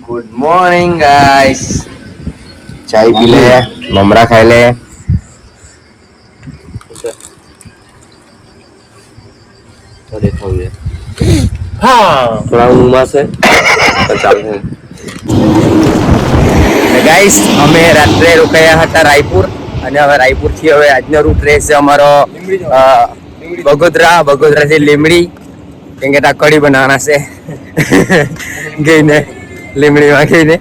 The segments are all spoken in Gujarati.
Good morning guys. चाय पी ले, ममरा खाई ले। थोड़ा उमा से गाइस અમે રાત્રે રોકાયા હતા રાયપુર અને હવે રાયપુર થી હવે આજનો રૂટ રહેશે અમારો બગોદરા થી લીમડી કેમ કે ત્યાં કઢી બનાવવાના છે ગઈને લીમડીમાં ગઈને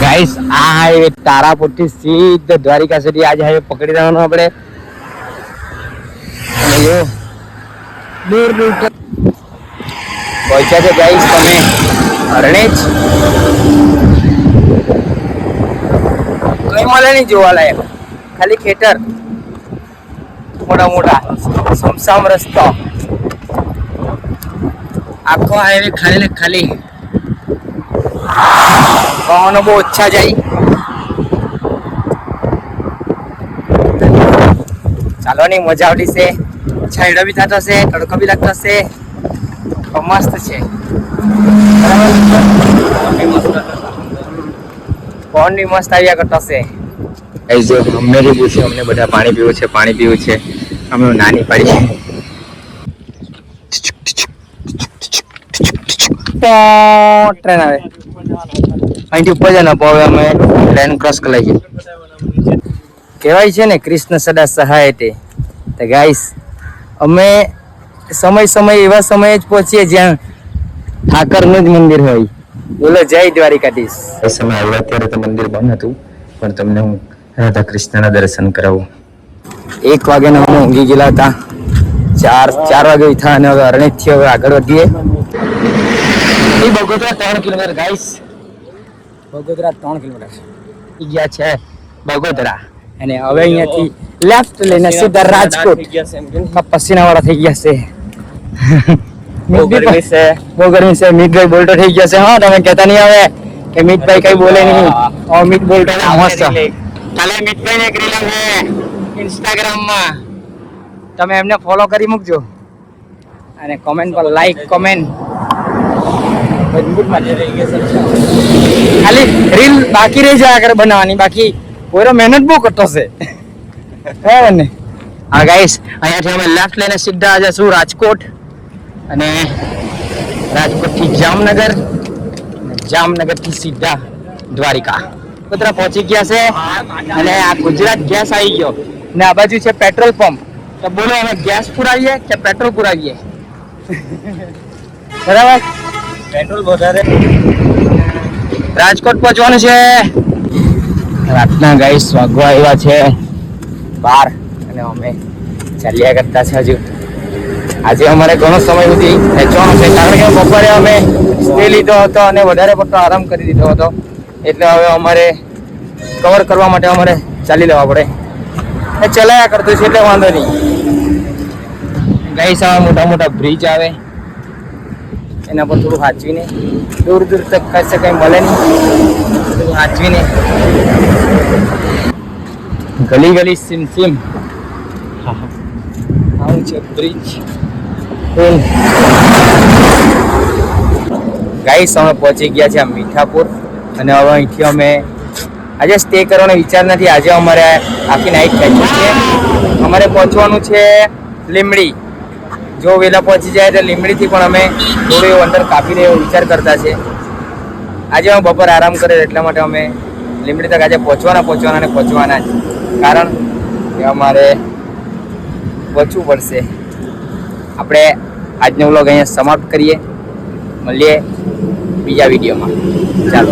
ગાઈસ આ હાઈવે તારાપુર થી સીધો દ્વારિકા સુધી આજ હાઈવે પકડી લેવાનો આપણે દૂર પહોંચ્યા છે ગાઈસ તમે અરણેજ કઈ મળે નહીં જોવા લાયક ખાલી ખેતર મોટા સુમસામ રસ્તો આખો હાઈવે ખાલી વાહનો બહુ ઓછા જાય ચાલવાની મજા આવતી છે છાંયડો બી થતો છે તડકો બી લાગતો છે મસ્ત છે ફોન બી મસ્ત આવ્યા કરતો છે અમને બી પૂછ્યું અમને બધા પાણી પીવું છે અમે નાની પાડી ટ્રેન આવે અહીંથી ઉપર જાય ને હવે અમે ટ્રેન ક્રોસ કરી લઈએ કહેવાય છે ને કૃષ્ણ સદા સહાય તે ગાઈસ અમે સમય એવા સમયે જ પહોંચીએ જ્યાં ઠાકરનું જ મંદિર હોય બોલો જય દ્વારિકાધીશ સમય આવ્યો અત્યારે તો મંદિર બંધ હતું પણ તમને હું રાધા કૃષ્ણના દર્શન કરાવું 1 વાગ્યાના અમે ઊંઘી ગયેલા હતા 4 વાગે ઉઠ્યા અને હવે અરણેજથી હવે આગળ વધીએ એ Bagodara 3 kilometre guys Bagodara 3 kilometre ગયા છે બગોદરા અને હવે અહીંયાથી લેફ્ટ લઈને સીધા રાજકોટ પસીનાવાળા થઈ ગયા છે બહુ ગરમી છે મીતભાઈ બોલતો થઈ ગયા છે હા તમે કહેતા નહીં હવે કે મીતભાઈ કઈ બોલે નહીં મીત બોલતો મસ્ત ચાલે મીતભાઈ ને કરી લે ઇન્સ્ટાગ્રામમાં તમે એમને ફોલો કરી મૂકજો અને કોમેન્ટ પર લાઈક કોમેન્ટ ખાલી રીલ બાકી રહી જાય આગળ બનાવવાની બાકી કોઈનો મહેનત બહુ કરતો છે હે ને હા ગાઈસ અહીંયાથી અમે લેફ્ટ લઈને સીધા જશું રાજકોટ અને રાજકોટથી જામનગરથી સીધા દ્વારિકા બગોદરા પહોંચી ગયા છે અને આ ગુજરાત ગેસ આવી ગયો ને આ બાજુ છે પેટ્રોલ પંપ તો બોલો અમે ગેસ પુરાવીએ કે પેટ્રોલ પુરાવીએ બરાબર પેટ્રોલ વધારે રાજકોટ પહોંચવાનું છે રાતના ગાઈસ વાગવા આવ્યા છે 12 અને અમે ચાલ્યા કરતા છે હજુ આજે અમારે ઘણો સમય સુધી ખેંચવાનો છે કારણ કે બપોરે અમે સ્ટે લીધો હતો અને વધારે પડતો આરામ કરી દીધો હતો એટલે હવે અમારે કવર કરવા માટે અમારે ચાલી લેવા પડે એ ચલાયા કરતું છે એટલે વાંધો નહીં ગાઈસ આવા મોટા બ્રિજ આવે એના પર થોડું સાચવીને દૂર તક કશે કંઈ મળે નહીં થોડું સાચવીને ગલી સીમ આવું છે બ્રિજ ગાઈસ અમે પહોંચી ગયા છે મીઠાપુર અને હવે અહીંથી અમે આજે સ્ટે કરવાનો વિચાર નથી આજે અમારે આખી નાઈટ ખેંચવી છે અમારે પહોંચવાનું છે લીમડી જો વહેલા પહોંચી જાય તો લીમડીથી પણ અમે થોડું એવું અંદર કાપીને એવો વિચાર કરતા છે આજે અમે બપોર આરામ કરે એટલા માટે અમે લીમડી તક આજે પહોંચવાના જ કારણ કે અમારે પહોંચવું પડશે આપણે આજનો વ્લોગ અહીંયા સમાપ્ત કરીએ મળીએ બીજા વિડીયોમાં ચાલો